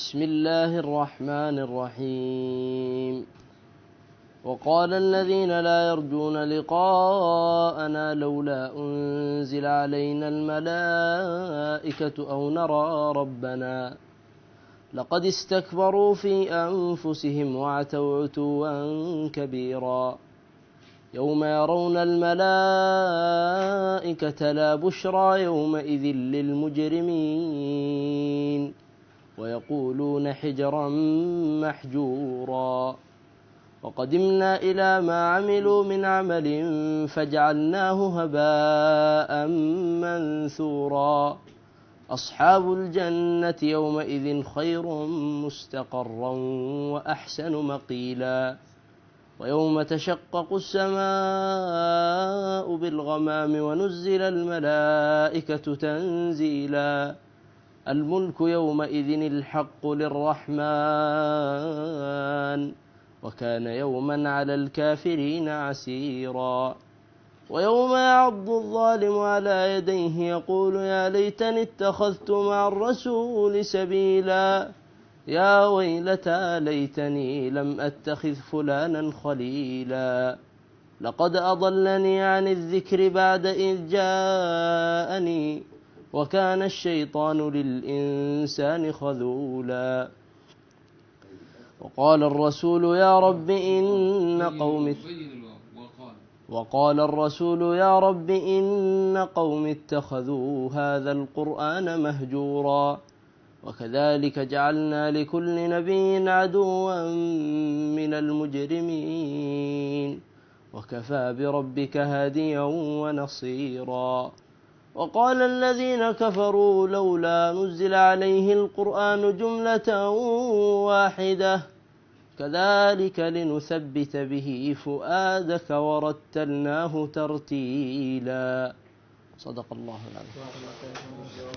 بسم الله الرحمن الرحيم. وقال الذين لا يرجون لقاءنا لولا أنزل علينا الملائكة أو نرى ربنا لقد استكبروا في أنفسهم وعتوا عتوا كبيرا. يوم يرون الملائكة لا بشرى يومئذ للمجرمين ويقولون حجرا محجورا. وقدمنا إلى ما عملوا من عمل فجعلناه هباء منثورا. أصحاب الجنة يومئذ خير مستقرا وأحسن مقيلا. ويوم تشقق السماء بالغمام ونزل الملائكة تنزيلا. الملك يومئذ الحق للرحمن وكان يوما على الكافرين عسيرا. ويوم يعض الظالم على يديه يقول يا ليتني اتخذت مع الرسول سبيلا. يا ويلتى ليتني لم أتخذ فلانا خليلا. لقد أضلني عن الذكر بعد إذ جاءني وكان الشيطان للإنسان خذولا. وقال الرسول يا رب إن قوم اتخذوا هذا القرآن مهجورا. وكذلك جعلنا لكل نبي عدوا من المجرمين وكفى بربك هاديا ونصيرا. وقال الذين كفروا لولا نزل عليه القرآن جملة واحدة كذلك لنثبت به فؤادك ورتلناه ترتيلا. صدق الله العظيم.